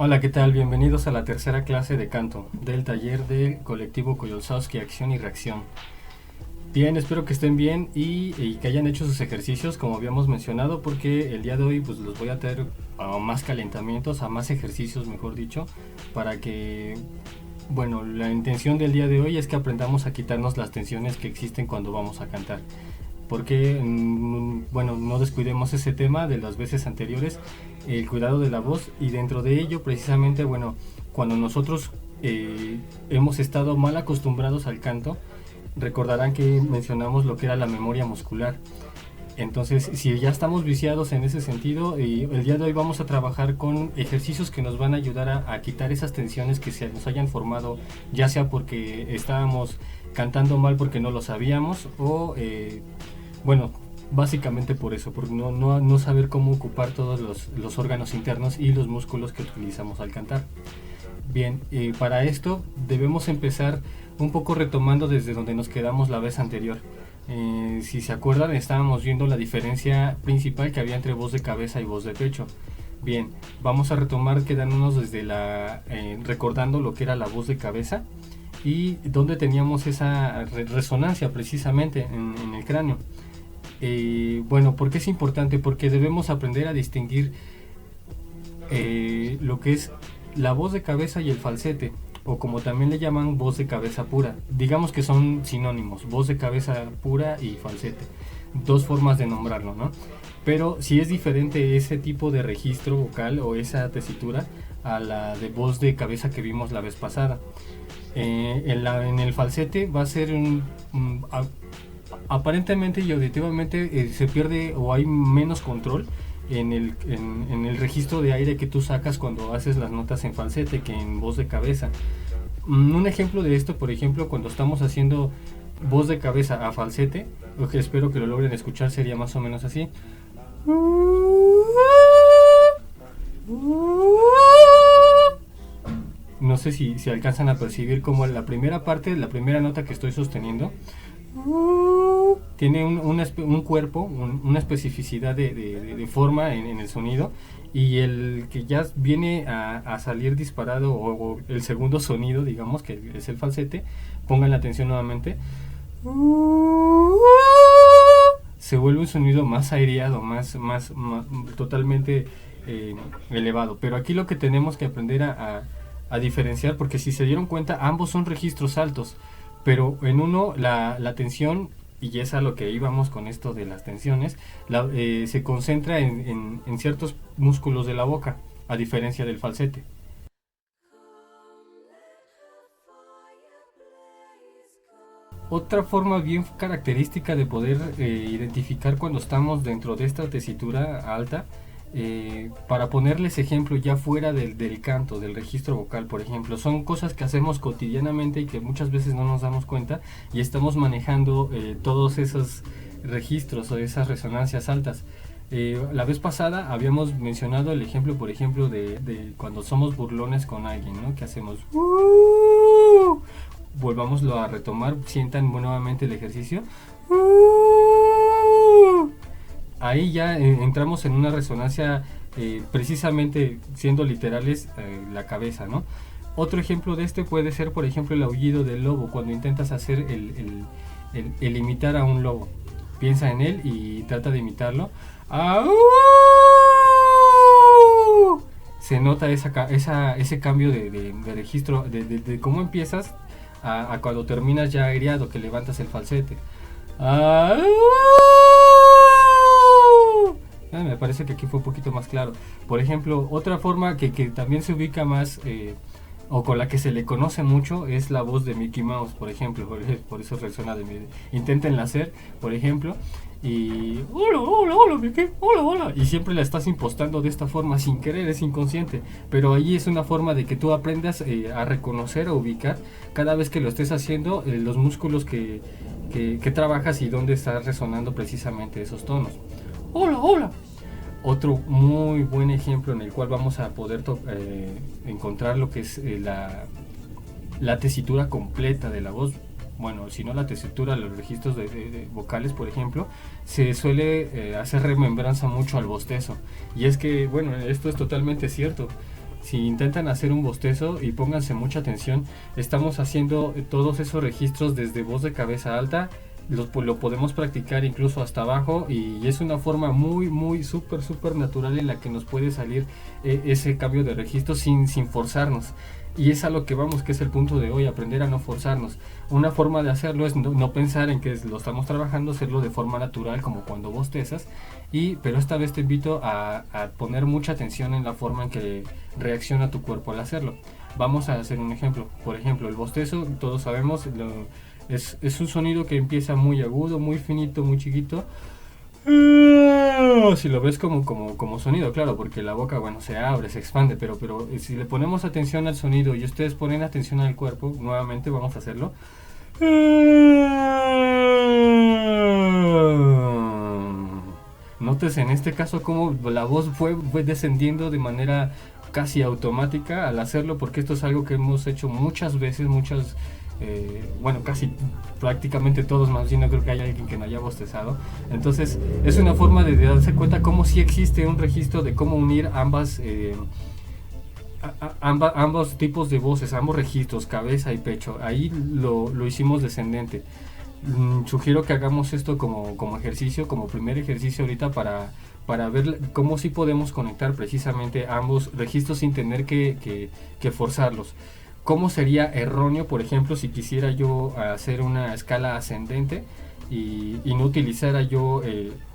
Hola, ¿qué tal? Bienvenidos a la tercera clase de canto del taller del colectivo Koyolsowski Acción y Reacción. Bien, espero que estén bien y que hayan hecho sus ejercicios como habíamos mencionado, porque el día de hoy pues los voy a traer a más calentamientos, a más ejercicios, mejor dicho, para que, bueno, la intención del día de hoy es que aprendamos a quitarnos las tensiones que existen cuando vamos a cantar. Porque, bueno, no descuidemos ese tema de las veces anteriores, el cuidado de la voz, y dentro de ello precisamente, bueno, cuando nosotros hemos estado mal acostumbrados al canto, recordarán que mencionamos lo que era la memoria muscular. Entonces, si ya estamos viciados en ese sentido, el día de hoy vamos a trabajar con ejercicios que nos van a ayudar a quitar esas tensiones que se nos hayan formado, ya sea porque estábamos cantando mal porque no lo sabíamos, o bueno, básicamente por eso, por no saber cómo ocupar todos los órganos internos y los músculos que utilizamos al cantar. Bien, para esto debemos empezar un poco retomando desde donde nos quedamos la vez anterior. Si se acuerdan, estábamos viendo la diferencia principal que había entre voz de cabeza y voz de pecho. Bien, vamos a retomar quedándonos desde recordando lo que era la voz de cabeza y donde teníamos esa resonancia precisamente en el cráneo. Bueno, ¿por qué es importante? Porque debemos aprender a distinguir lo que es la voz de cabeza y el falsete, o como también le llaman, voz de cabeza pura. Digamos que son sinónimos, voz de cabeza pura y falsete. Dos formas de nombrarlo, ¿no? Pero si es diferente ese tipo de registro vocal o esa tesitura a la de voz de cabeza que vimos la vez pasada. En el falsete va a ser aparentemente y auditivamente se pierde o hay menos control en el registro de aire que tú sacas cuando haces las notas en falsete que en voz de cabeza. Un ejemplo de esto, por ejemplo, cuando estamos haciendo voz de cabeza a falsete, lo que espero que lo logren escuchar sería más o menos así. No sé si alcanzan a percibir como la primera parte, la primera nota que estoy sosteniendo, tiene un cuerpo, una especificidad de forma en el sonido, y el que ya viene a salir disparado o el segundo sonido, digamos, que es el falsete, pongan la atención nuevamente, se vuelve un sonido más aireado, más totalmente elevado. Pero aquí lo que tenemos que aprender a diferenciar, porque si se dieron cuenta, ambos son registros altos, pero en uno la tensión, y es a lo que íbamos con esto de las tensiones, se concentra en ciertos músculos de la boca, a diferencia del falsete. Otra forma bien característica de poder identificar cuando estamos dentro de esta tesitura alta, para ponerles ejemplo ya fuera del canto, del registro vocal, por ejemplo, son cosas que hacemos cotidianamente y que muchas veces no nos damos cuenta, y estamos manejando todos esos registros o esas resonancias altas. La vez pasada habíamos mencionado el ejemplo, por ejemplo, de cuando somos burlones con alguien, ¿no? Que hacemos volvámoslo a retomar, sientan nuevamente el ejercicio. Ahí ya entramos en una resonancia, precisamente siendo literales, la cabeza, ¿no? Otro ejemplo de este puede ser, por ejemplo, el aullido del lobo, cuando intentas hacer el imitar a un lobo. Piensa en él y trata de imitarlo. ¡Au! Se nota ese cambio de registro, de cómo empiezas a cuando terminas ya aireado, que levantas el falsete. ¡Au! Me parece que aquí fue un poquito más claro. Por ejemplo, otra forma que también se ubica más, o con la que se le conoce mucho, es la voz de Mickey Mouse, por ejemplo. Por eso resuena de mí. Inténtenla hacer, por ejemplo, y hola, hola, hola, Mickey, hola, hola. Y siempre la estás impostando de esta forma, sin querer, es inconsciente. Pero ahí es una forma de que tú aprendas a reconocer o ubicar cada vez que lo estés haciendo, los músculos que trabajas y dónde estás resonando precisamente esos tonos. Hola, hola. Otro muy buen ejemplo en el cual vamos a poder encontrar lo que es la tesitura completa de la voz. Bueno, si no la tesitura, los registros de vocales, por ejemplo, se suele hacer remembranza mucho al bostezo. Y es que, bueno, esto es totalmente cierto. si intentan hacer un bostezo y pónganse mucha atención, estamos haciendo todos esos registros desde voz de cabeza alta, lo podemos practicar incluso hasta abajo y es una forma muy súper natural en la que nos puede salir ese cambio de registro sin forzarnos. Y es a lo que vamos, que es el punto de hoy, aprender a no forzarnos. Una forma de hacerlo es no pensar en que lo estamos trabajando, hacerlo de forma natural como cuando bostezas, pero esta vez te invito a poner mucha atención en la forma en que reacciona tu cuerpo al hacerlo. Vamos a hacer un ejemplo. Por ejemplo, el bostezo, todos sabemos, es un sonido que empieza muy agudo, muy finito, muy chiquito. Si lo ves como sonido, claro, porque la boca, bueno, se abre, se expande, pero si le ponemos atención al sonido y ustedes ponen atención al cuerpo, nuevamente vamos a hacerlo. Notes en este caso cómo la voz fue descendiendo de manera casi automática al hacerlo, porque esto es algo que hemos hecho muchas veces, bueno, casi prácticamente todos, más bien no creo que haya alguien que no haya bostezado. Entonces es una forma de darse cuenta cómo sí existe un registro de cómo unir ambos tipos de voces, ambos registros, cabeza y pecho. Ahí lo hicimos descendente. Sugiero que hagamos esto como ejercicio, como primer ejercicio ahorita para ver cómo sí podemos conectar precisamente ambos registros sin tener que forzarlos. ¿Cómo sería erróneo, por ejemplo, si quisiera yo hacer una escala ascendente y no utilizara yo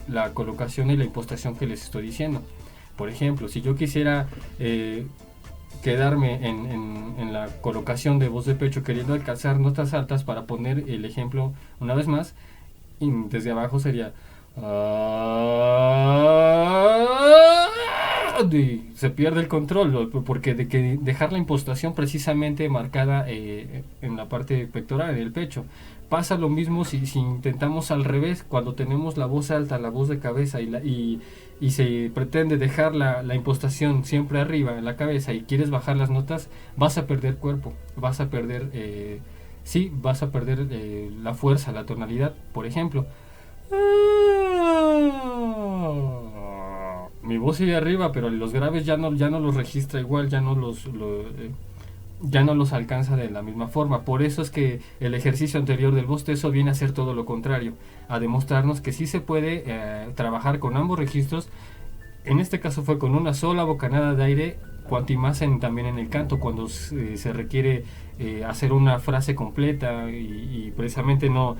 la colocación y la impostación que les estoy diciendo? Por ejemplo, si yo quisiera quedarme en la colocación de voz de pecho queriendo alcanzar notas altas, para poner el ejemplo una vez más, y desde abajo sería... se pierde el control, porque de que dejar la impostación precisamente marcada en la parte pectoral, en el pecho. Pasa lo mismo si intentamos al revés, cuando tenemos la voz alta, la voz de cabeza y se pretende dejar la impostación siempre arriba en la cabeza y quieres bajar las notas, vas a perder cuerpo, vas a perder la fuerza, la tonalidad. Por ejemplo, mi voz sigue arriba, pero los graves ya no los registra igual, ya no los alcanza de la misma forma. Por eso es que el ejercicio anterior del bostezo viene a ser todo lo contrario, a demostrarnos que sí se puede trabajar con ambos registros. En este caso fue con una sola bocanada de aire, cuanto y más también en el canto, cuando se requiere hacer una frase completa y precisamente no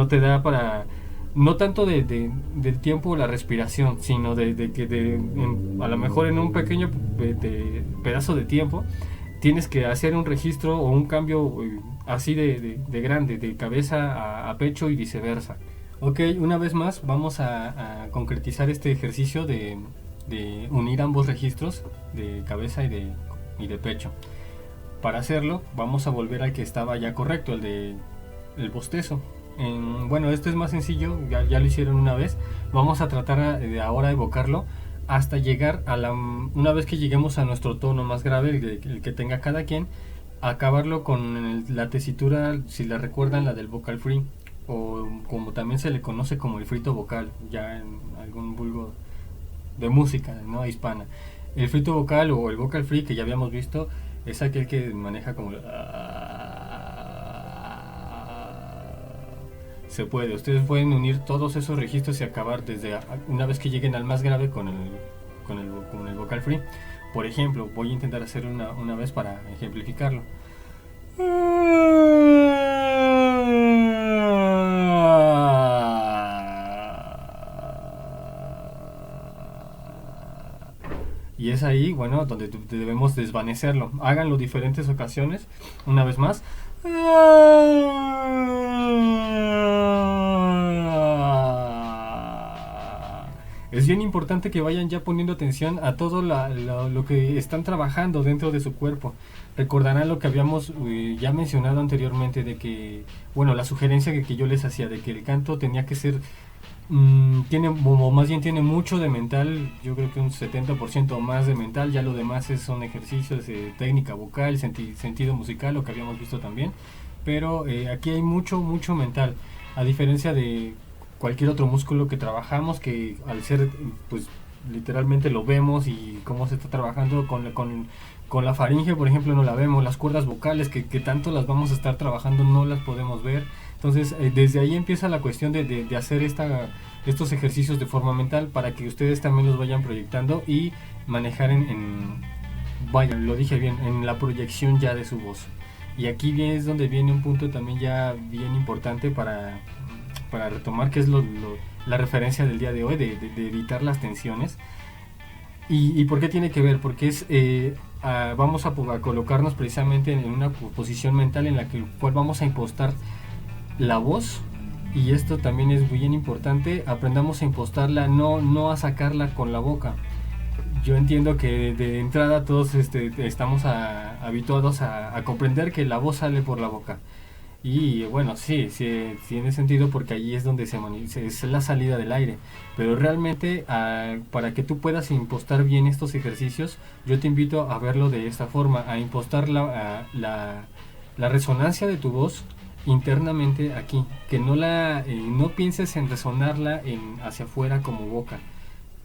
te da para... No tanto del tiempo o la respiración, sino a lo mejor en un pequeño pedazo de tiempo tienes que hacer un registro o un cambio así de grande, de cabeza a pecho y viceversa. Ok, una vez más vamos a concretizar este ejercicio de unir ambos registros de cabeza y de pecho. Para hacerlo vamos a volver al que estaba ya correcto, el bostezo. Bueno, esto es más sencillo, ya lo hicieron una vez. Vamos a tratar de ahora evocarlo hasta llegar una vez que lleguemos a nuestro tono más grave, el que tenga cada quien, acabarlo con la tesitura, si la recuerdan, la del vocal free, o como también se le conoce como el frito vocal, ya en algún vulgo de música, ¿no?, hispana. El frito vocal o el vocal free que ya habíamos visto es aquel que maneja como... Se puede, ustedes pueden unir todos esos registros y acabar desde una vez que lleguen al más grave con el vocal free. Por ejemplo, voy a intentar hacer una vez para ejemplificarlo. Y es ahí, bueno, donde debemos desvanecerlo. Háganlo diferentes ocasiones, una vez más. Es bien importante que vayan ya poniendo atención a todo lo que están trabajando dentro de su cuerpo. Recordarán lo que habíamos ya mencionado anteriormente, de que, bueno, la sugerencia que yo les hacía de que el canto tenía que ser, tiene mucho de mental. Yo creo que un 70% o más de mental, ya lo demás son ejercicios de técnica vocal, sentido musical, lo que habíamos visto también. Pero aquí hay mucho mental, a diferencia de cualquier otro músculo que trabajamos, que al ser pues literalmente lo vemos y cómo se está trabajando con la faringe, por ejemplo, no la vemos, las cuerdas vocales que tanto las vamos a estar trabajando no las podemos ver. Entonces, desde ahí empieza la cuestión de hacer estos ejercicios de forma mental para que ustedes también los vayan proyectando y manejar vaya, lo dije bien, en la proyección ya de su voz. Y aquí es donde viene un punto también ya bien importante para retomar, que es la referencia del día de hoy, de evitar las tensiones. ¿Y por qué tiene que ver? Porque vamos a colocarnos precisamente en una posición mental en la cual vamos a impostar la voz. Y esto también es bien importante, aprendamos a impostarla, no a sacarla con la boca. Yo entiendo que de entrada todos estamos habituados a comprender que la voz sale por la boca. Y bueno, sí, tiene sentido porque allí es donde es la salida del aire. Pero realmente, para que tú puedas impostar bien estos ejercicios, yo te invito a verlo de esta forma, a impostar la resonancia de tu voz internamente aquí. Que no pienses en resonarla hacia afuera como boca,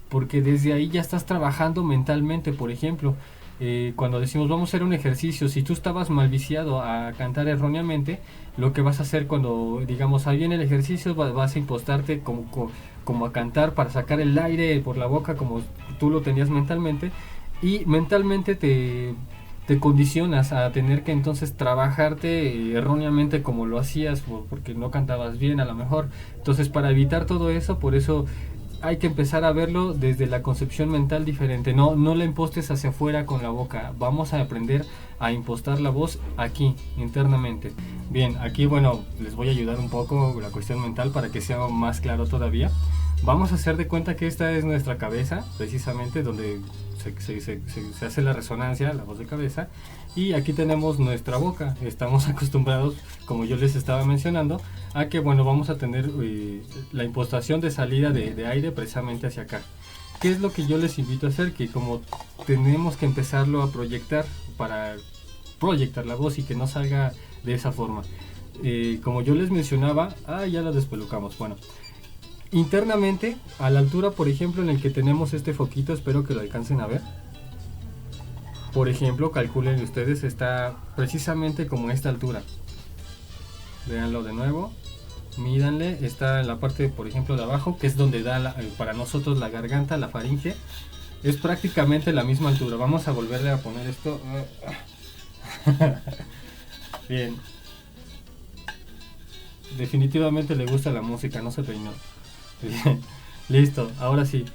porque desde ahí ya estás trabajando mentalmente. Por ejemplo, cuando decimos vamos a hacer un ejercicio, si tú estabas mal viciado a cantar erróneamente, lo que vas a hacer cuando digamos ahí viene el ejercicio, vas a impostarte como a cantar para sacar el aire por la boca como tú lo tenías mentalmente, y mentalmente te condicionas a tener que entonces trabajarte erróneamente como lo hacías porque no cantabas bien a lo mejor. Entonces, para evitar todo eso, por eso hay que empezar a verlo desde la concepción mental diferente. No la impostes hacia afuera con la boca. Vamos a aprender a impostar la voz aquí, internamente. Bien, aquí bueno, les voy a ayudar un poco la cuestión mental para que sea más claro todavía. Vamos a hacer de cuenta que esta es nuestra cabeza, precisamente donde se hace la resonancia, la voz de cabeza. Y aquí tenemos nuestra boca. Estamos acostumbrados, como yo les estaba mencionando, a que bueno, vamos a tener la impostación de salida de aire precisamente hacia acá. ¿Qué es lo que yo les invito a hacer? Que como tenemos que empezarlo a proyectar para proyectar la voz y que no salga de esa forma. Como yo les mencionaba, ya la despelucamos. Bueno, internamente, a la altura, por ejemplo, en el que tenemos este foquito, espero que lo alcancen a ver. Por ejemplo, calculen ustedes, está precisamente como a esta altura. Véanlo de nuevo, mídanle, está en la parte, por ejemplo, de abajo, que es donde da para nosotros la garganta, la faringe. Es prácticamente la misma altura. Vamos a volverle a poner esto. Bien. Definitivamente le gusta la música, no se peinó. Bien. Listo, ahora sí.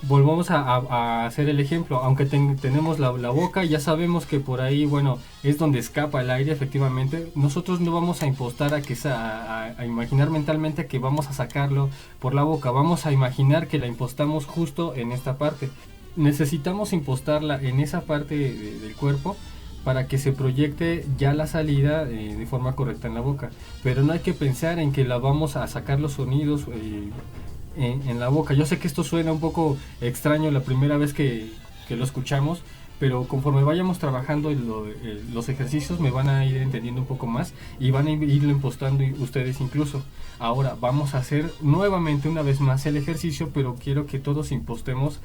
Volvamos a hacer el ejemplo. Aunque tenemos la boca, ya sabemos que por ahí, bueno, es donde escapa el aire, efectivamente. Nosotros no vamos a impostar a imaginar mentalmente que vamos a sacarlo por la boca. Vamos a imaginar que la impostamos justo en esta parte. Necesitamos impostarla en esa parte del cuerpo para que se proyecte ya la salida de forma correcta en la boca. Pero no hay que pensar en que la vamos a sacar los sonidos en la boca. Yo sé que esto suena un poco extraño la primera vez que lo escuchamos, pero conforme vayamos trabajando los ejercicios me van a ir entendiendo un poco más y van a irlo impostando ustedes incluso. Ahora vamos a hacer nuevamente una vez más el ejercicio, pero quiero que todos impostemos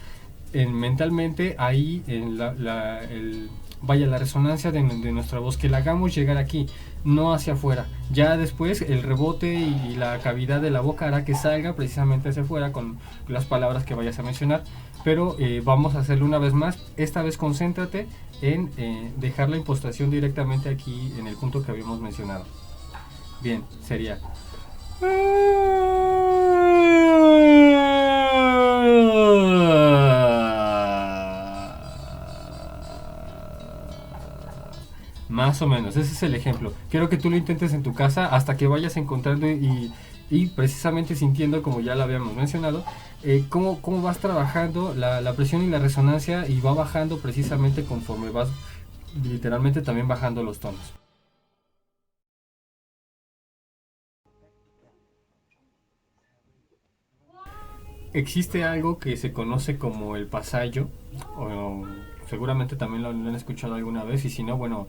mentalmente ahí en la resonancia de nuestra voz, que la hagamos llegar aquí, no hacia afuera. Ya después el rebote y la cavidad de la boca hará que salga precisamente hacia afuera con las palabras que vayas a mencionar, pero vamos a hacerlo una vez más. Esta vez concéntrate en dejar la impostación directamente aquí en el punto que habíamos mencionado. Bien, sería más o menos, ese es el ejemplo. Quiero que tú lo intentes en tu casa hasta que vayas encontrando y precisamente sintiendo, como ya lo habíamos mencionado, cómo vas trabajando la presión y la resonancia, y va bajando precisamente conforme vas literalmente también bajando los tonos. Existe algo que se conoce como el pasallo, o seguramente también lo han escuchado alguna vez, y si no, bueno,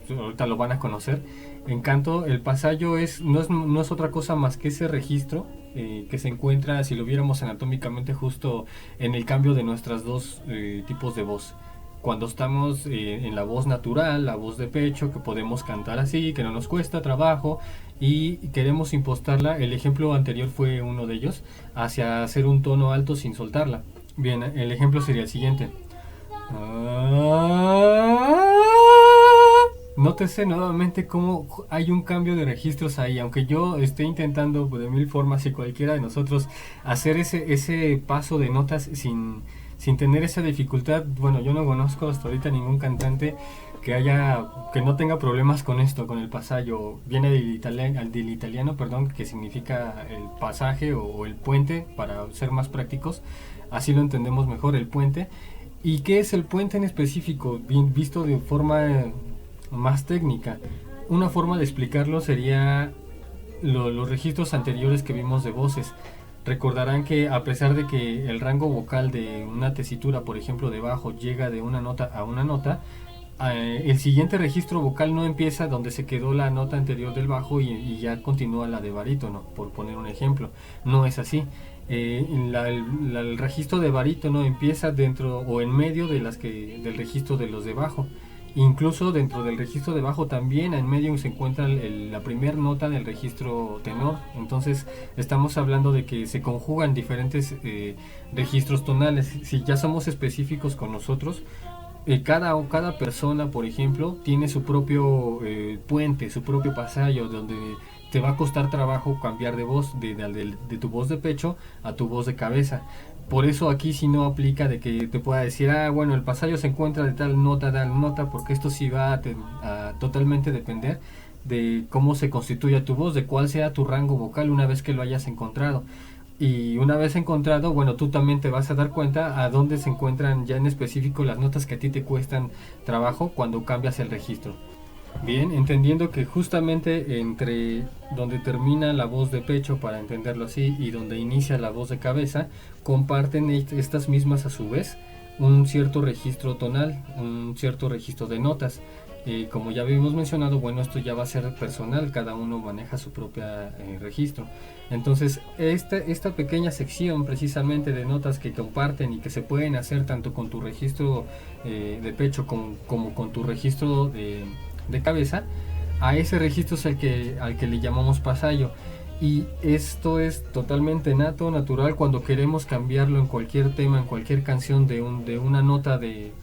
ahorita lo van a conocer. En canto, el pasallo no es otra cosa más que ese registro que se encuentra, si lo viéramos anatómicamente, justo en el cambio de nuestras dos tipos de voz. Cuando estamos en la voz natural, la voz de pecho, que podemos cantar así, que no nos cuesta trabajo y queremos impostarla, el ejemplo anterior fue uno de ellos, hacia hacer un tono alto sin soltarla. Bien, el ejemplo sería el siguiente. Nótese nuevamente cómo hay un cambio de registros ahí, aunque yo esté intentando de mil formas y cualquiera de nosotros hacer ese paso de notas sin tener esa dificultad. Bueno, yo no conozco hasta ahorita ningún cantante que no tenga problemas con esto, con el pasallo. Viene del italiano, perdón, que significa el pasaje o el puente, para ser más prácticos. Así lo entendemos mejor, el puente. ¿Y qué es el puente en específico? Bien, visto de forma más técnica. Una forma de explicarlo sería los registros anteriores que vimos de voces. Recordarán que a pesar de que el rango vocal de una tesitura, por ejemplo de bajo, llega de una nota a una nota, el siguiente registro vocal no empieza donde se quedó la nota anterior del bajo y ya continúa la de barítono, por poner un ejemplo. No es así. El registro de barítono empieza dentro o en medio del registro de los de bajo. Incluso dentro del registro de bajo también en medio se encuentra la primera nota del registro tenor. Entonces estamos hablando de que se conjugan diferentes registros tonales. Si ya somos específicos con nosotros, cada persona, por ejemplo, tiene su propio puente, su propio pasallo, donde te va a costar trabajo cambiar de voz, de tu voz de pecho a tu voz de cabeza. Por eso aquí sí no aplica de que te pueda decir, bueno, el pasallo se encuentra de tal nota, porque esto sí va a totalmente depender de cómo se constituya tu voz, de cuál sea tu rango vocal una vez que lo hayas encontrado. Y una vez encontrado, bueno, tú también te vas a dar cuenta a dónde se encuentran ya en específico las notas que a ti te cuestan trabajo cuando cambias el registro. Bien, entendiendo que justamente entre donde termina la voz de pecho, para entenderlo así, y donde inicia la voz de cabeza, comparten estas mismas a su vez un cierto registro tonal, un cierto registro de notas. Como ya habíamos mencionado, bueno, esto ya va a ser personal, cada uno maneja su propio registro. Entonces, esta pequeña sección precisamente de notas que comparten y que se pueden hacer tanto con tu registro de pecho como con tu registro de cabeza, a ese registro es al que le llamamos pasallo. Y esto es totalmente natural cuando queremos cambiarlo en cualquier tema, en cualquier canción, de una nota de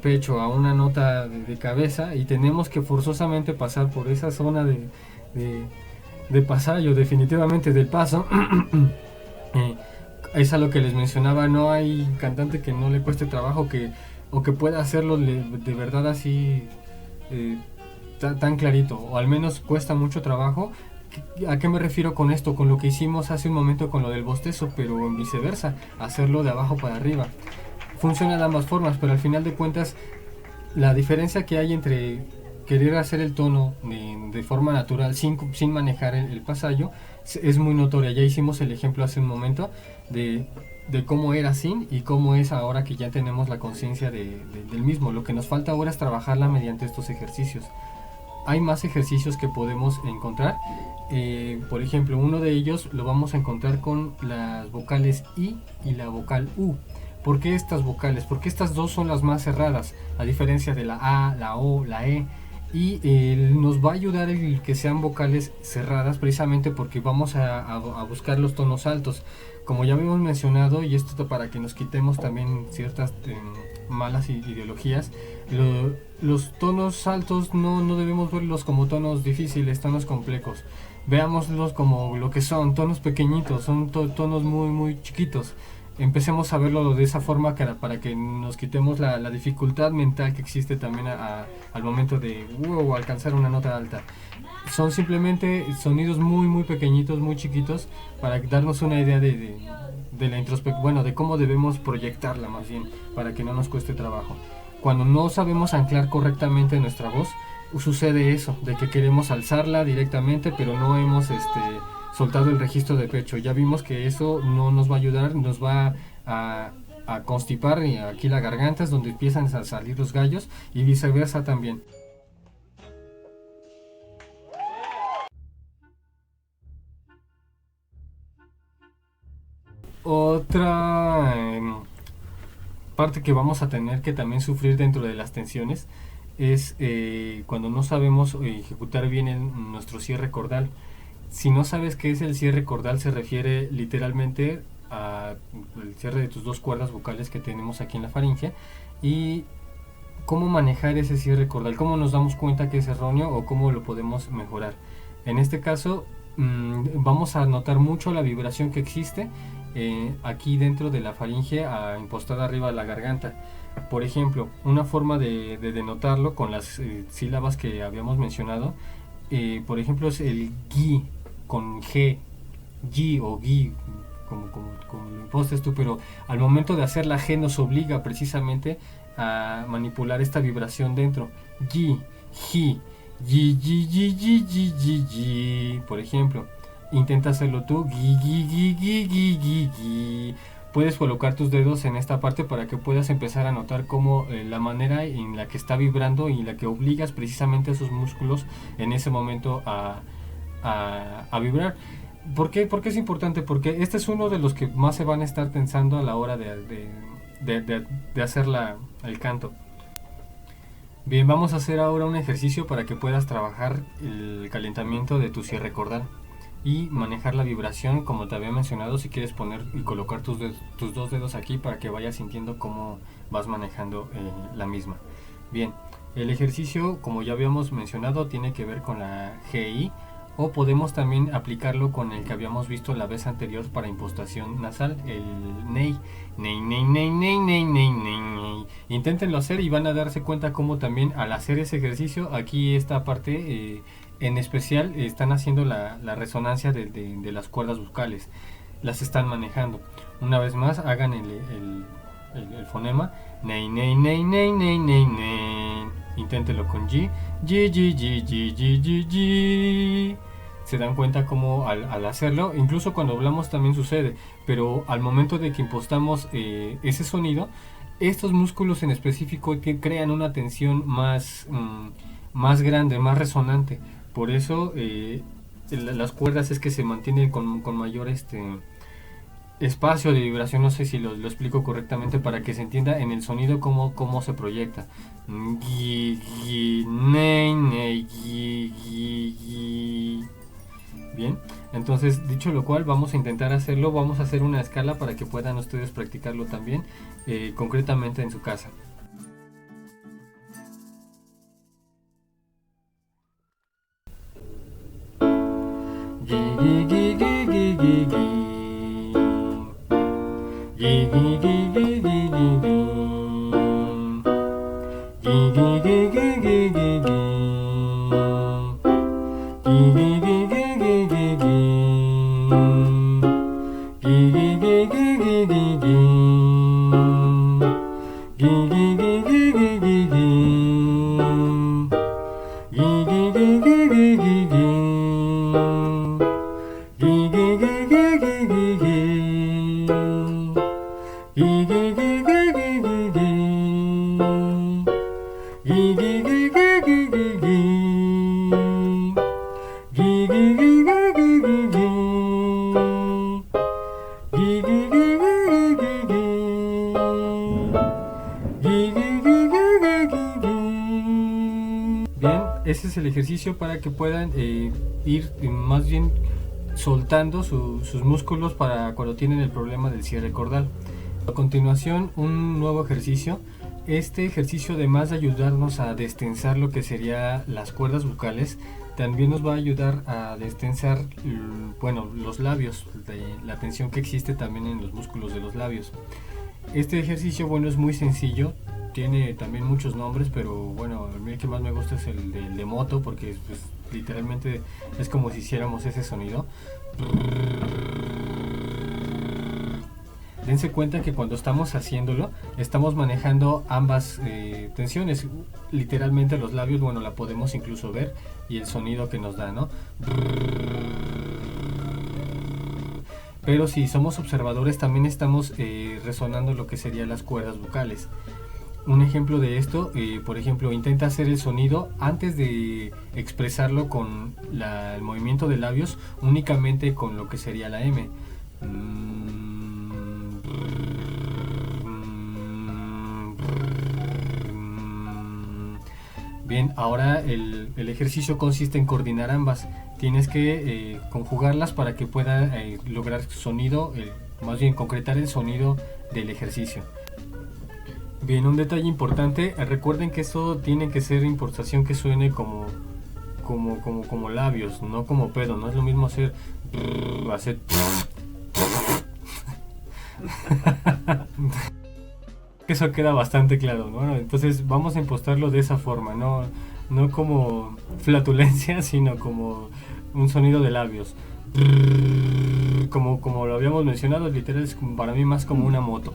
pecho a una nota de cabeza, y tenemos que forzosamente pasar por esa zona de pasallo, definitivamente del paso. Es a lo que les mencionaba, no hay cantante que no le cueste trabajo o que pueda hacerlo de verdad así tan clarito, o al menos cuesta mucho trabajo. ¿A qué me refiero con esto? Con lo que hicimos hace un momento con lo del bostezo, pero en viceversa, hacerlo de abajo para arriba. Funciona de ambas formas, pero al final de cuentas la diferencia que hay entre querer hacer el tono de forma natural sin manejar el pasallo es muy notoria. Ya hicimos el ejemplo hace un momento de cómo era sin y cómo es ahora que ya tenemos la conciencia del mismo. Lo que nos falta ahora es trabajarla mediante estos ejercicios. Hay más ejercicios que podemos encontrar. Por ejemplo, uno de ellos lo vamos a encontrar con las vocales I y la vocal U. ¿Por qué estas vocales? Porque estas dos son las más cerradas, a diferencia de la A, la O, la E. Y nos va a ayudar el que sean vocales cerradas, precisamente porque vamos a buscar los tonos altos. Como ya habíamos mencionado, y esto para que nos quitemos también ciertas malas ideologías, los tonos altos no debemos verlos como tonos difíciles, tonos complejos. Veámoslos como lo que son, tonos pequeñitos, son tonos muy muy chiquitos. Empecemos a verlo de esa forma para que nos quitemos la dificultad mental que existe también al momento de alcanzar una nota alta. Son simplemente sonidos muy muy pequeñitos, muy chiquitos, para darnos una idea de la introspección, de cómo debemos proyectarla más bien, para que no nos cueste trabajo. Cuando no sabemos anclar correctamente nuestra voz, sucede eso, de que queremos alzarla directamente, pero no hemos soltado el registro de pecho. Ya vimos que eso no nos va a ayudar, nos va a constipar, y aquí la garganta es donde empiezan a salir los gallos, y viceversa también. Otra parte que vamos a tener que también sufrir dentro de las tensiones es cuando no sabemos ejecutar bien nuestro cierre cordal. Si no sabes qué es el cierre cordal, se refiere literalmente al cierre de tus dos cuerdas vocales que tenemos aquí en la faringe, y cómo manejar ese cierre cordal, cómo nos damos cuenta que es erróneo o cómo lo podemos mejorar. En este caso vamos a notar mucho la vibración que existe aquí dentro de la faringe, impostada arriba de la garganta. Por ejemplo, una forma de denotarlo con las sílabas que habíamos mencionado, por ejemplo, es el gi con G, gi o gi, como lo impostes tú, pero al momento de hacer la G nos obliga precisamente a manipular esta vibración dentro. Gi, ji, ji, ji, ji, ji, ji, ji, ji. Por ejemplo, intenta hacerlo tú. Gi, gi, gi, gi, gi, gi, gi. Puedes colocar tus dedos en esta parte para que puedas empezar a notar cómo la manera en la que está vibrando y la que obligas precisamente a esos músculos en ese momento a vibrar. ¿Por qué? Porque es importante, porque este es uno de los que más se van a estar tensando a la hora de hacer el canto. Bien, vamos a hacer ahora un ejercicio para que puedas trabajar el calentamiento de tu cierre cordal y manejar la vibración, como te había mencionado. Si quieres poner y colocar tus dos dedos aquí para que vayas sintiendo cómo vas manejando la misma. Bien, el ejercicio, como ya habíamos mencionado, tiene que ver con la GI, o podemos también aplicarlo con el que habíamos visto la vez anterior para impostación nasal, el ney. Ney, ney, ney, ney, ney, ney, ney. Inténtenlo hacer y van a darse cuenta cómo también al hacer ese ejercicio, aquí esta parte en especial están haciendo la resonancia de las cuerdas vocales, las están manejando. Una vez más, hagan el fonema ney, ney, ney, ney, ney, ney, ney. Inténtelo con G, G, G, G, G, G, G, G. Se dan cuenta cómo al hacerlo, incluso cuando hablamos también sucede, pero al momento de que impostamos ese sonido, estos músculos en específico que crean una tensión más grande, más resonante. Por eso las cuerdas es que se mantienen con mayor espacio de vibración. No sé si lo explico correctamente para que se entienda en el sonido cómo se proyecta. Gi, gi, ney, ney, gi, gi, gi. Bien, entonces dicho lo cual, vamos a intentar hacerlo. Vamos a hacer una escala para que puedan ustedes practicarlo también concretamente en su casa. Gi, gi, gi, gi, gi, gi, gi. Gi, gi, gi, gi, gi, gi, gi. Gi, gi, gi, gi, gi, gi, gi. Gi, gi, gi, gi, gi, gi, gi. Gi, gi, gi, gi, gi, gi, gi. Gi, gi, gi, gi, gi, gi, gi. Gi, gi, gi, gi, gi, gi, gi. Gi, gi, gi, gi, gi, gi, gi. Gi, gi, gi, gi, gi, gi, gi. Gi, gi, gi, gi, gi, gi, gi. Gi, gi, gi, gi, gi, gi, gi. Gi, gi, gi, gi, gi, gi, gi. Gi, gi, gi, gi, gi, gi. Bien, ese es el ejercicio para que puedan ir más bien soltando sus músculos para cuando tienen el problema del cierre cordal. A continuación, un nuevo ejercicio. Este ejercicio, además de ayudarnos a destensar lo que serían las cuerdas vocales, también nos va a ayudar a destensar los labios, la tensión que existe también en los músculos de los labios. Este ejercicio, es muy sencillo, tiene también muchos nombres, pero bueno, a mí el que más me gusta es el de moto, porque literalmente es como si hiciéramos ese sonido. Dense cuenta que cuando estamos haciéndolo, estamos manejando ambas tensiones. Literalmente los labios, la podemos incluso ver, y el sonido que nos da, ¿no? Pero si somos observadores, también estamos resonando lo que serían las cuerdas vocales. Un ejemplo de esto, por ejemplo, intenta hacer el sonido antes de expresarlo con el movimiento de labios, únicamente con lo que sería la M. Bien, ahora el ejercicio consiste en coordinar ambas. Tienes que conjugarlas para que pueda lograr sonido, más bien concretar el sonido del ejercicio. Bien, un detalle importante, recuerden que esto tiene que ser impostación que suene como labios, no como pedo. No es lo mismo hacer eso queda bastante claro, ¿no? Entonces vamos a impostarlo de esa forma, no como flatulencia, sino como un sonido de labios. Como lo habíamos mencionado, literal es para mí más como una moto.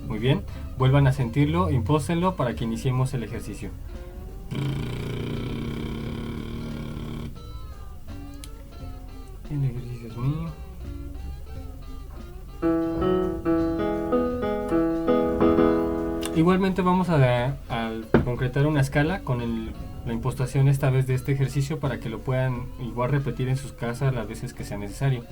Muy bien, vuelvan a sentirlo, impóstenlo para que iniciemos el ejercicio. El ejercicio es mío. Igualmente vamos a concretar una escala con la impostación esta vez de este ejercicio para que lo puedan igual repetir en sus casas las veces que sea necesario.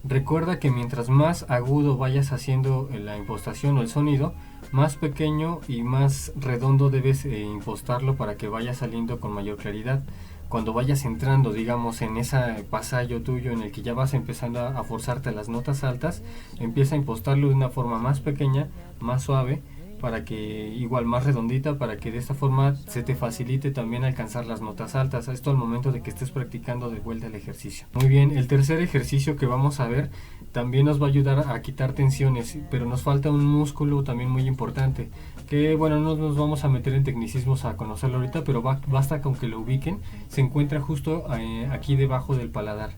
Recuerda que mientras más agudo vayas haciendo la impostación o el sonido, más pequeño y más redondo debes impostarlo para que vaya saliendo con mayor claridad. Cuando vayas entrando, digamos, en ese pasallo tuyo en el que ya vas empezando a forzarte a las notas altas, empieza a impostarlo de una forma más pequeña, más suave, para que igual más redondita, para que de esta forma se te facilite también alcanzar las notas altas. Esto al momento de que estés practicando de vuelta el ejercicio. Muy bien, el tercer ejercicio que vamos a ver también nos va a ayudar a quitar tensiones, pero nos falta un músculo también muy importante, que bueno, no nos vamos a meter en tecnicismos a conocerlo ahorita, pero basta con que lo ubiquen. Se encuentra justo aquí debajo del paladar.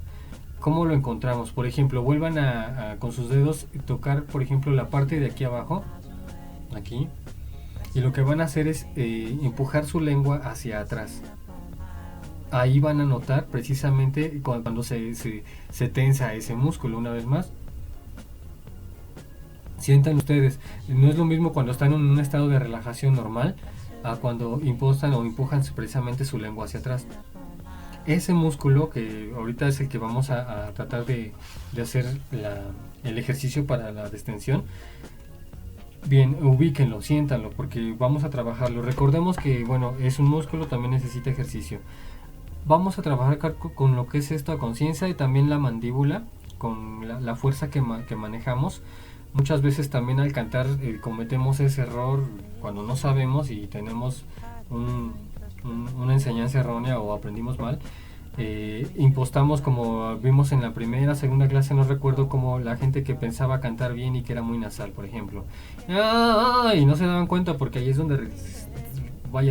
¿Cómo lo encontramos? Por ejemplo, vuelvan con sus dedos tocar, por ejemplo, la parte de aquí abajo, aquí, y lo que van a hacer es empujar su lengua hacia atrás. Ahí van a notar precisamente cuando se tensa ese músculo. Una vez más, sientan ustedes, no es lo mismo cuando están en un estado de relajación normal a cuando impostan o empujan precisamente su lengua hacia atrás. Ese músculo, que ahorita es el que vamos a tratar de hacer el ejercicio para la distensión. Bien, ubíquenlo, siéntanlo, porque vamos a trabajarlo. Recordemos que, bueno, es un músculo, también necesita ejercicio. Vamos a trabajar con lo que es esto a conciencia y también la mandíbula, con la fuerza que manejamos. Muchas veces también al cantar cometemos ese error cuando no sabemos y tenemos una enseñanza errónea o aprendimos mal. Impostamos, como vimos en la segunda clase, no recuerdo, como la gente que pensaba cantar bien y que era muy nasal, por ejemplo, y no se daban cuenta, porque ahí es donde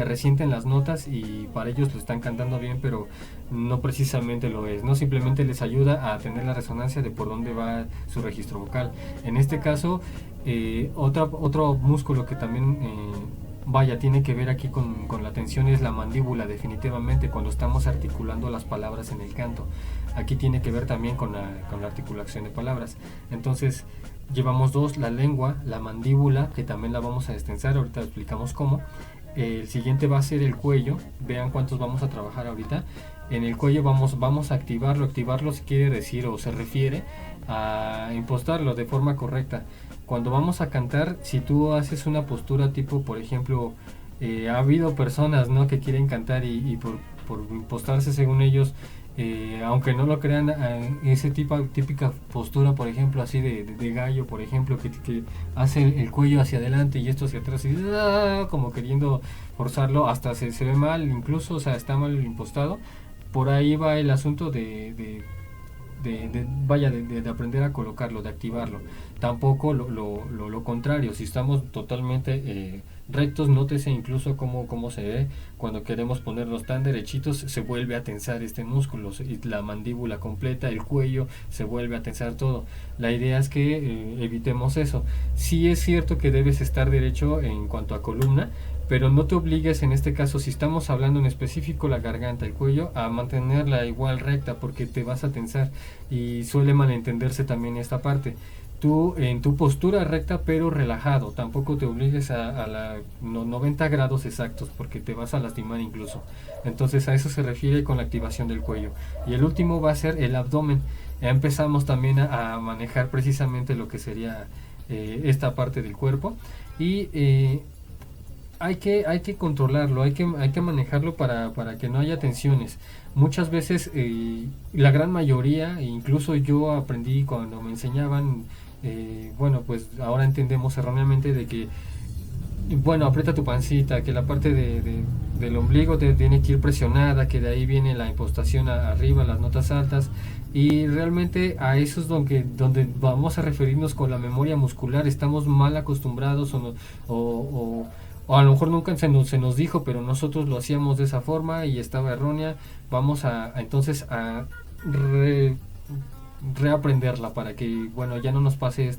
resienten las notas y para ellos lo están cantando bien, pero no precisamente lo es, no, simplemente les ayuda a tener la resonancia de por dónde va su registro vocal. En este caso, otro músculo que también tiene que ver aquí con la tensión es la mandíbula, definitivamente, cuando estamos articulando las palabras en el canto. Aquí tiene que ver también con la articulación de palabras. Entonces, llevamos dos: la lengua, la mandíbula, que también la vamos a destensar, ahorita explicamos cómo, El siguiente va a ser el cuello. Vean cuántos vamos a trabajar ahorita. En el cuello vamos a activarlo. Activarlo quiere decir o se refiere a impostarlo de forma correcta. Cuando vamos a cantar, si tú haces una postura tipo, por ejemplo, ha habido personas, ¿no?, que quieren cantar y por impostarse según ellos, aunque no lo crean, ese típica postura, por ejemplo, así de gallo, por ejemplo, que hace el cuello hacia adelante y esto hacia atrás, y como queriendo forzarlo, hasta se ve mal, incluso, o sea, está mal impostado. Por ahí va el asunto de aprender a colocarlo, de activarlo. Tampoco lo contrario, si estamos totalmente rectos, nótese incluso cómo se ve cuando queremos ponerlos tan derechitos, se vuelve a tensar este músculo, la mandíbula completa, el cuello, se vuelve a tensar todo. La idea es que evitemos eso. Sí es cierto que debes estar derecho en cuanto a columna, pero no te obligues, en este caso, si estamos hablando en específico la garganta, el cuello, a mantenerla igual recta, porque te vas a tensar y suele malentenderse también esta parte. Tú en tu postura recta pero relajado, tampoco te obligues a 90 grados exactos, porque te vas a lastimar incluso. Entonces a eso se refiere con la activación del cuello. Y el último va a ser el abdomen. Ya empezamos también a manejar precisamente lo que sería esta parte del cuerpo, y hay que controlarlo, hay que manejarlo para que no haya tensiones. Muchas veces, la gran mayoría, incluso yo aprendí cuando me enseñaban, bueno, pues ahora entendemos erróneamente de que, bueno, aprieta tu pancita, que la parte del ombligo te tiene que ir presionada, que de ahí viene la impostación arriba, las notas altas, y realmente a eso es donde vamos a referirnos con la memoria muscular. Estamos mal acostumbrados o a lo mejor nunca se nos dijo, pero nosotros lo hacíamos de esa forma y estaba errónea. Vamos entonces a reaprenderla para que, bueno, ya no nos pase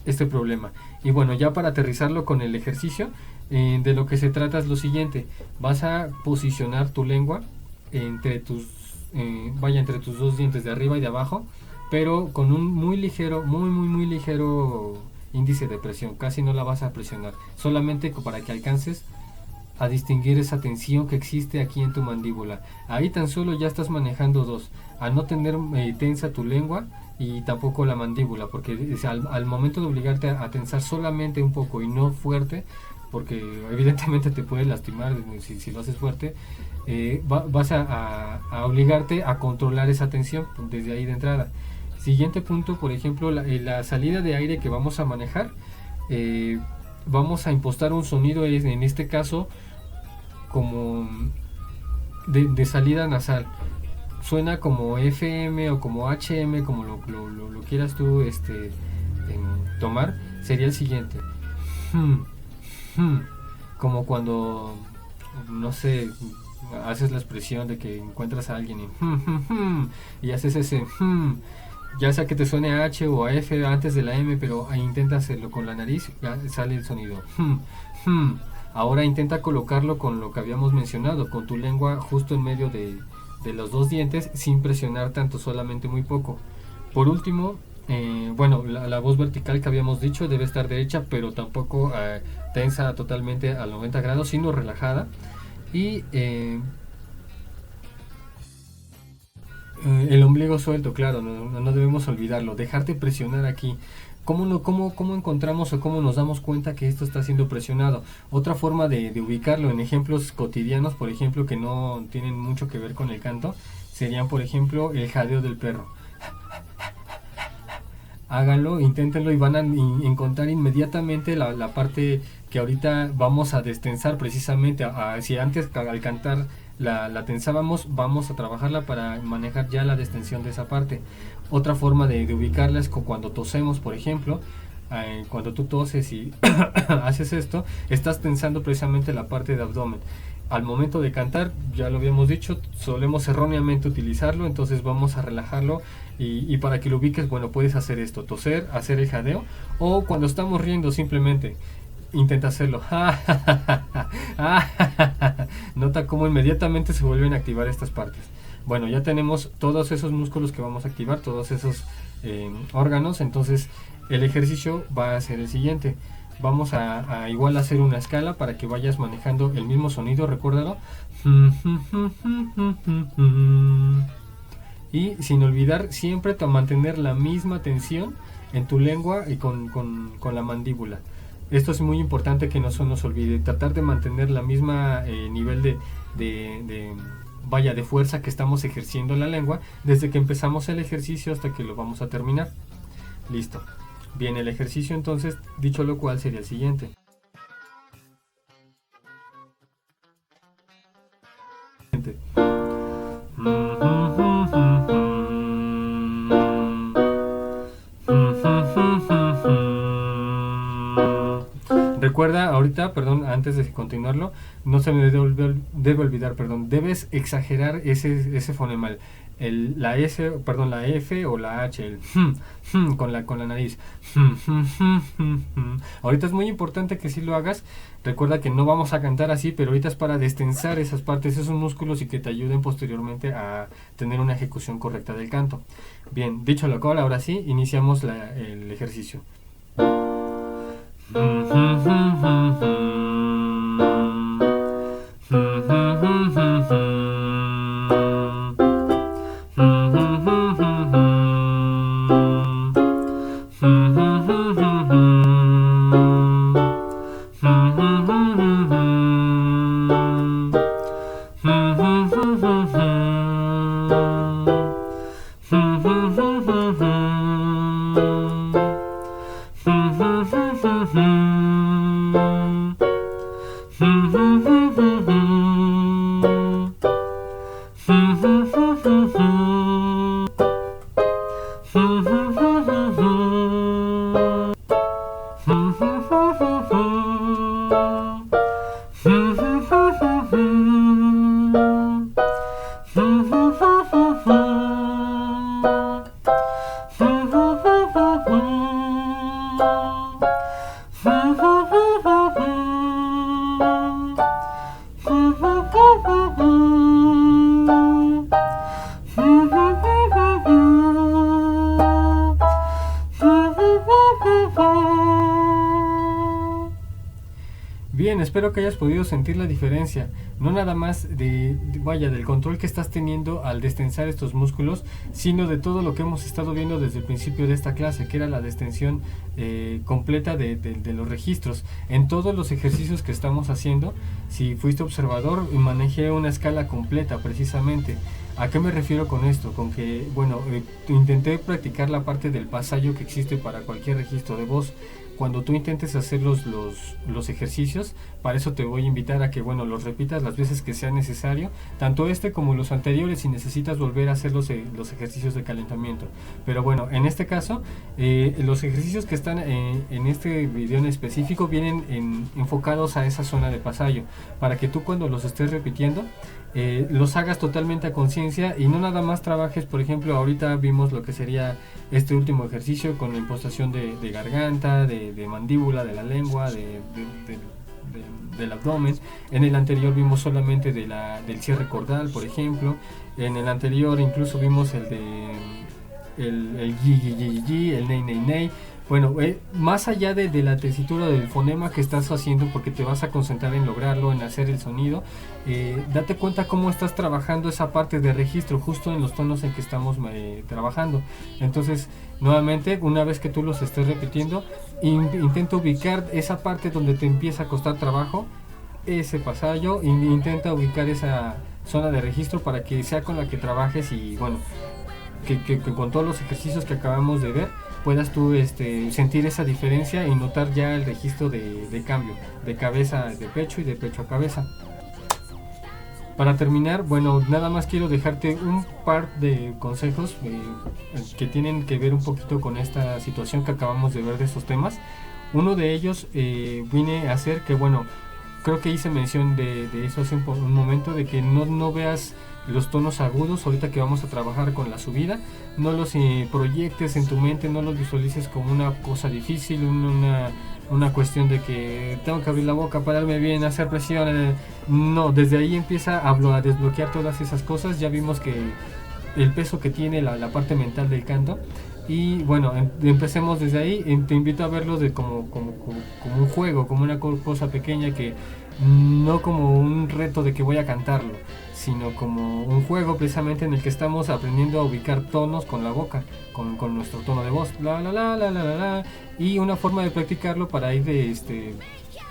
este problema. Y bueno, ya para aterrizarlo con el ejercicio, de lo que se trata es lo siguiente: vas a posicionar tu lengua entre entre tus dos dientes de arriba y de abajo, pero con un muy ligero, muy ligero índice de presión. Casi no la vas a presionar, solamente para que alcances a distinguir esa tensión que existe aquí en tu mandíbula. Ahí tan solo ya estás manejando dos: a no tener tensa tu lengua y tampoco la mandíbula, porque al momento de obligarte a tensar solamente un poco y no fuerte, porque evidentemente te puede lastimar si lo haces fuerte, vas a obligarte a controlar esa tensión desde ahí de entrada. Siguiente punto, por ejemplo, la salida de aire que vamos a manejar, vamos a impostar un sonido, en este caso, como de salida nasal. Suena como FM o como HM, como lo quieras tú tomar. Sería el siguiente: como cuando, no sé, haces la expresión de que encuentras a alguien y haces ese ya sea que te suene a H o a F antes de la M, pero intenta hacerlo con la nariz, ya sale el sonido. Ahora intenta colocarlo con lo que habíamos mencionado, con tu lengua justo en medio de los dos dientes, sin presionar tanto, solamente muy poco. Por último, bueno, la voz vertical que habíamos dicho debe estar derecha, pero tampoco tensa totalmente a 90 grados, sino relajada. Y el ombligo suelto, claro, no debemos olvidarlo, dejarte presionar aquí. ¿Cómo encontramos o cómo nos damos cuenta que esto está siendo presionado? Otra forma de ubicarlo en ejemplos cotidianos, por ejemplo, que no tienen mucho que ver con el canto, serían, por ejemplo, el jadeo del perro. Háganlo, inténtenlo y van a encontrar inmediatamente la parte que ahorita vamos a destensar precisamente. Si antes al cantar la tensábamos, vamos a trabajarla para manejar ya la destensión de esa parte. Otra forma de ubicarla es cuando tosemos, por ejemplo. Cuando tú toses y haces esto, estás tensando precisamente la parte de abdomen. Al momento de cantar, ya lo habíamos dicho, solemos erróneamente utilizarlo, entonces vamos a relajarlo y para que lo ubiques, bueno, puedes hacer esto: toser, hacer el jadeo, o cuando estamos riendo simplemente intenta hacerlo. Nota cómo inmediatamente se vuelven a activar estas partes. Bueno, ya tenemos todos esos músculos que vamos a activar, todos esos órganos. Entonces el ejercicio va a ser el siguiente: Vamos a igual hacer una escala para que vayas manejando el mismo sonido, recuérdalo. Y sin olvidar siempre mantener la misma tensión en tu lengua y con la mandíbula. Esto es muy importante que no se nos olvide, tratar de mantener la misma nivel de fuerza que estamos ejerciendo la lengua desde que empezamos el ejercicio hasta que lo vamos a terminar. Listo. Bien, el ejercicio entonces, dicho lo cual, sería el siguiente. Recuerda ahorita, perdón, antes de continuarlo, no se me debe olvidar, perdón, debes exagerar ese fonema, la S, perdón, la F o la H, el con la nariz. Ahorita es muy importante que sí lo hagas. Recuerda que no vamos a cantar así, pero ahorita es para destensar esas partes, esos músculos y que te ayuden posteriormente a tener una ejecución correcta del canto. Bien, dicho lo cual, ahora sí, iniciamos el ejercicio. Bien, espero que hayas podido sentir la diferencia, no nada más del control que estás teniendo al destensar estos músculos, sino de todo lo que hemos estado viendo desde el principio de esta clase, que era la destensión completa de los registros. En todos los ejercicios que estamos haciendo, si fuiste observador, manejé una escala completa precisamente. ¿A qué me refiero con esto? Con que, bueno, intenté practicar la parte del pasallo que existe para cualquier registro de voz. Cuando tú intentes hacer los ejercicios, para eso te voy a invitar a que, bueno, los repitas las veces que sea necesario, tanto este como los anteriores, si necesitas volver a hacer los ejercicios de calentamiento. Pero bueno, en este caso, los ejercicios que están en este video en específico vienen enfocados a esa zona de pasallo, para que tú cuando los estés repitiendo, los hagas totalmente a conciencia y no nada más trabajes. Por ejemplo, ahorita vimos lo que sería este último ejercicio con la impostación de garganta, de mandíbula, de la lengua, del abdomen. En el anterior vimos solamente del cierre cordal, por ejemplo. En el anterior incluso vimos el yi, el ney, ney, ney. Bueno, más allá de la tesitura del fonema que estás haciendo, porque te vas a concentrar en lograrlo, en hacer el sonido, date cuenta cómo estás trabajando esa parte de registro justo en los tonos en que estamos trabajando. Entonces, nuevamente, una vez que tú los estés repitiendo, intenta ubicar esa parte donde te empieza a costar trabajo, ese pasallo, intenta ubicar esa zona de registro para que sea con la que trabajes y, bueno, que con todos los ejercicios que acabamos de ver puedas tú sentir esa diferencia y notar ya el registro de cambio de cabeza de pecho y de pecho a cabeza. Para terminar, bueno, nada más quiero dejarte un par de consejos que tienen que ver un poquito con esta situación que acabamos de ver de estos temas. Uno de ellos viene a ser que, bueno, creo que hice mención de eso hace un momento, de que no veas los tonos agudos ahorita que vamos a trabajar con la subida, no los proyectes en tu mente, no los visualices como una cosa difícil, una cuestión de que tengo que abrir la boca, pararme bien, hacer presión. No, desde ahí empieza a desbloquear todas esas cosas. Ya vimos que el peso que tiene la parte mental del canto Y bueno, empecemos desde ahí. Te invito a verlo como un juego, como una cosa pequeña, que no como un reto de que voy a cantarlo, sino como un juego precisamente en el que estamos aprendiendo a ubicar tonos con la boca, con nuestro tono de voz, la la la la la la la, y una forma de practicarlo para ir de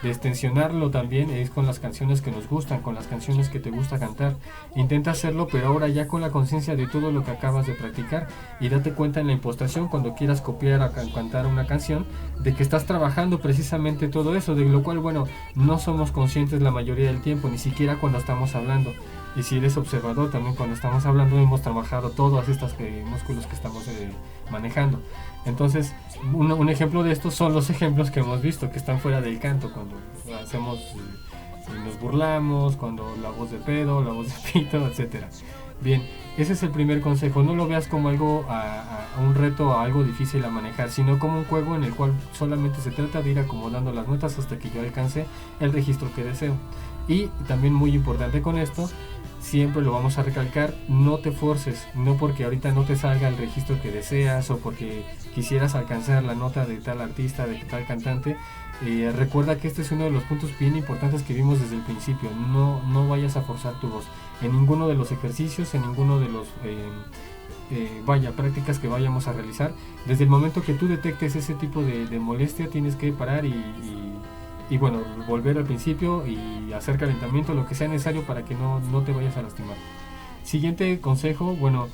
extensionarlo también es con las canciones que nos gustan, con las canciones que te gusta cantar. Intenta hacerlo, pero ahora ya con la conciencia de todo lo que acabas de practicar, y date cuenta en la impostación cuando quieras copiar a cantar una canción de que estás trabajando precisamente todo eso, de lo cual, bueno, no somos conscientes la mayoría del tiempo, ni siquiera cuando estamos hablando. Y si eres observador, también cuando estamos hablando hemos trabajado todos estos músculos que estamos manejando. Entonces, un ejemplo de estos son los ejemplos que hemos visto, que están fuera del canto, cuando hacemos, nos burlamos, cuando la voz de pedo, la voz de pito, etcétera. Bien, ese es el primer consejo. No lo veas como algo, a un reto, a algo difícil a manejar, sino como un juego en el cual solamente se trata de ir acomodando las notas hasta que yo alcance el registro que deseo. Y también muy importante con esto, siempre lo vamos a recalcar, no te forces, no porque ahorita no te salga el registro que deseas o porque quisieras alcanzar la nota de tal artista, de tal cantante. Recuerda que este es uno de los puntos bien importantes que vimos desde el principio. No vayas a forzar tu voz en ninguno de los ejercicios, en ninguno de los prácticas que vayamos a realizar. Desde el momento que tú detectes ese tipo de molestia, tienes que parar y bueno, volver al principio y hacer calentamiento, lo que sea necesario para que no te vayas a lastimar. Siguiente consejo, bueno,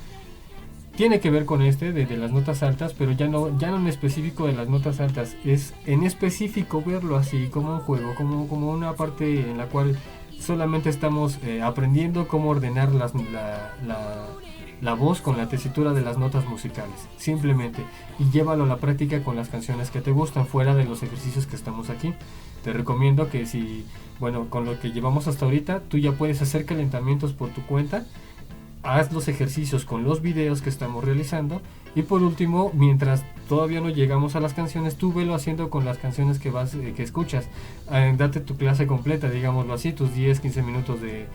tiene que ver con de las notas altas, pero ya no en específico de las notas altas, es en específico verlo así como un juego, como una parte en la cual solamente estamos aprendiendo cómo ordenar la voz con la tesitura de las notas musicales, simplemente, y llévalo a la práctica con las canciones que te gustan, fuera de los ejercicios que estamos aquí. Te recomiendo que con lo que llevamos hasta ahorita, tú ya puedes hacer calentamientos por tu cuenta, haz los ejercicios con los videos que estamos realizando, y por último, mientras todavía no llegamos a las canciones, tú velo haciendo con las canciones que escuchas. Date tu clase completa, digámoslo así, tus 10-15 minutos de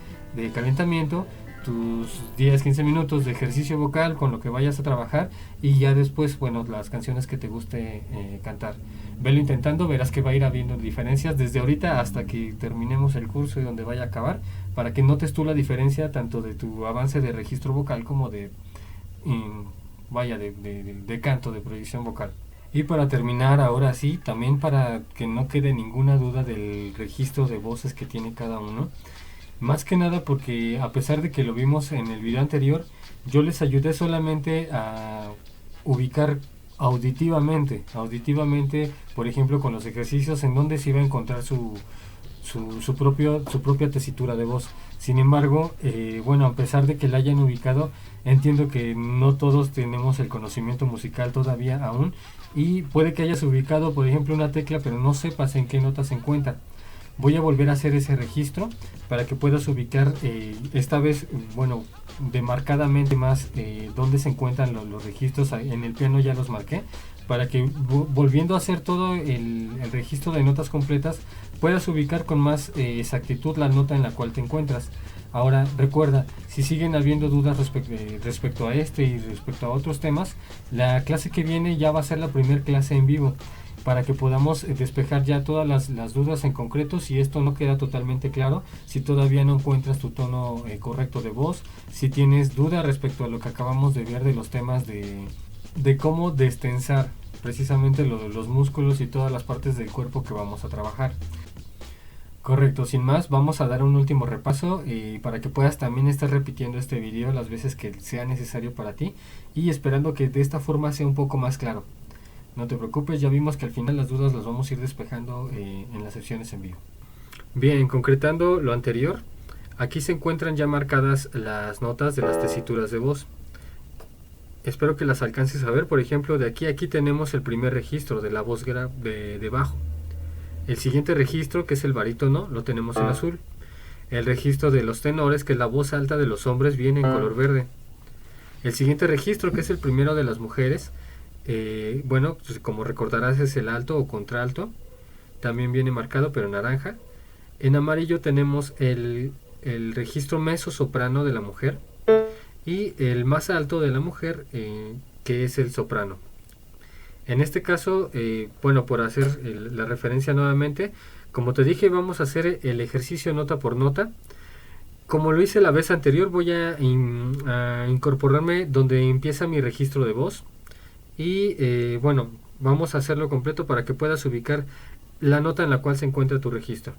calentamiento, tus 10-15 minutos de ejercicio vocal con lo que vayas a trabajar, y ya después, bueno, las canciones que te guste cantar. Velo intentando, verás que va a ir habiendo diferencias desde ahorita hasta que terminemos el curso y donde vaya a acabar, para que notes tú la diferencia tanto de tu avance de registro vocal como de canto, de proyección vocal. Y para terminar, ahora sí, también para que no quede ninguna duda del registro de voces que tiene cada uno, más que nada porque a pesar de que lo vimos en el video anterior, yo les ayudé solamente a ubicar auditivamente, por ejemplo, con los ejercicios en donde se iba a encontrar su propia tesitura de voz. Sin embargo, a pesar de que la hayan ubicado, entiendo que no todos tenemos el conocimiento musical todavía aún, y puede que hayas ubicado, por ejemplo, una tecla, pero no sepas en qué nota se encuentra. Voy a volver a hacer ese registro para que puedas ubicar, esta vez, demarcadamente más, dónde se encuentran los registros. En el piano ya los marqué, para que volviendo a hacer todo el registro de notas completas, puedas ubicar con más exactitud la nota en la cual te encuentras. Ahora recuerda, si siguen habiendo dudas respecto a y respecto a otros temas, la clase que viene ya va a ser la primera clase en vivo, para que podamos despejar ya todas las dudas en concreto. Si esto no queda totalmente claro, si todavía no encuentras tu tono correcto de voz, si tienes duda respecto a lo que acabamos de ver de los temas de cómo destensar precisamente los músculos y todas las partes del cuerpo que vamos a trabajar. Correcto, sin más, vamos a dar un último repaso para que puedas también estar repitiendo este video las veces que sea necesario para ti, y esperando que de esta forma sea un poco más claro. No te preocupes, ya vimos que al final las dudas las vamos a ir despejando en las sesiones en vivo. Bien, concretando lo anterior, aquí se encuentran ya marcadas las notas de las tesituras de voz. Espero que las alcances a ver. Por ejemplo, de aquí tenemos el primer registro de la voz de bajo. El siguiente registro, que es el barítono, lo tenemos en azul. El registro de los tenores, que es la voz alta de los hombres, viene en color verde. El siguiente registro, que es el primero de las mujeres, pues como recordarás, es el alto o contralto. También viene marcado, pero en naranja. En amarillo tenemos el registro mezzo-soprano de la mujer, y el más alto de la mujer, que es el soprano. En este caso, bueno, por hacer la referencia nuevamente, como te dije, vamos a hacer el ejercicio nota por nota. Como lo hice la vez anterior, voy a incorporarme donde empieza mi registro de voz. Y bueno, vamos a hacerlo completo para que puedas ubicar la nota en la cual se encuentra tu registro.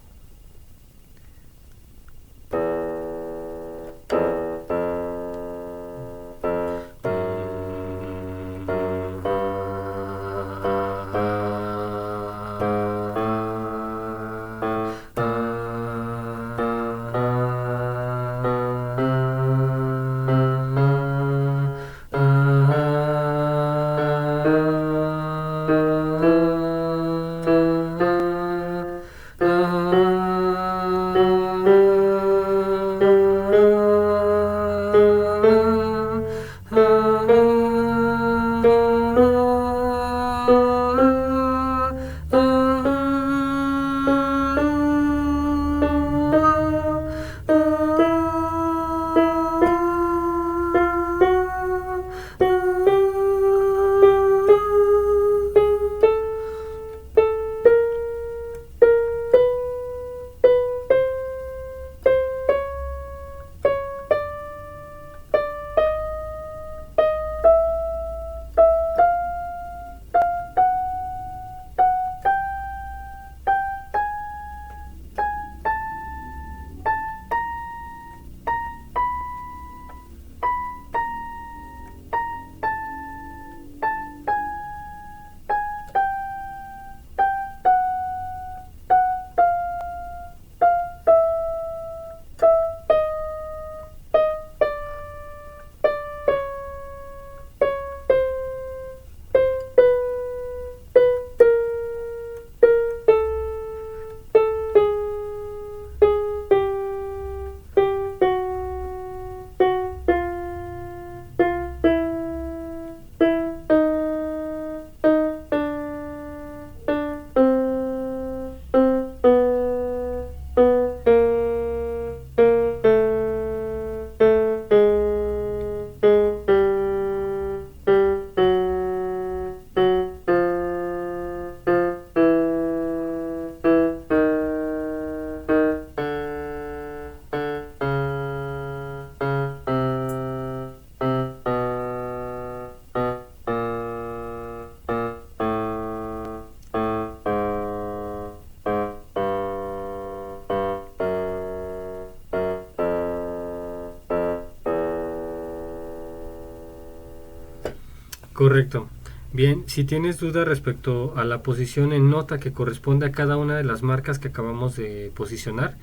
Correcto. Bien, si tienes duda respecto a la posición en nota que corresponde a cada una de las marcas que acabamos de posicionar,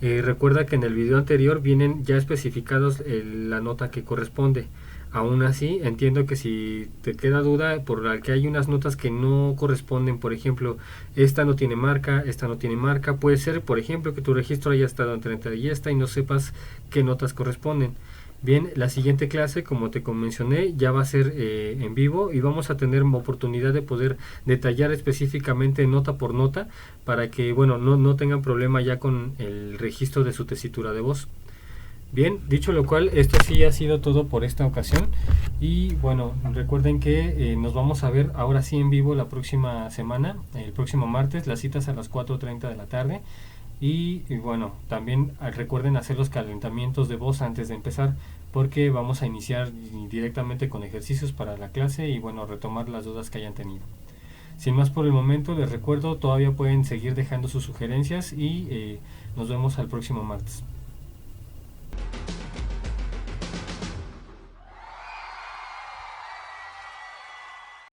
recuerda que en el video anterior vienen ya especificados la nota que corresponde. Aún así, entiendo que si te queda duda por la que hay unas notas que no corresponden, por ejemplo, esta no tiene marca, esta no tiene marca, puede ser, por ejemplo, que tu registro haya estado entre esta y esta y no sepas qué notas corresponden. Bien, la siguiente clase, como te mencioné, ya va a ser en vivo y vamos a tener oportunidad de poder detallar específicamente nota por nota para que, bueno, no tengan problema ya con el registro de su tesitura de voz. Bien, dicho lo cual, esto sí ha sido todo por esta ocasión y bueno, recuerden que nos vamos a ver ahora sí en vivo la próxima semana, el próximo martes, las citas a las 4:30 de la tarde. Y bueno, también recuerden hacer los calentamientos de voz antes de empezar porque vamos a iniciar directamente con ejercicios para la clase y bueno, retomar las dudas que hayan tenido. Sin más por el momento, les recuerdo, todavía pueden seguir dejando sus sugerencias y nos vemos al próximo martes.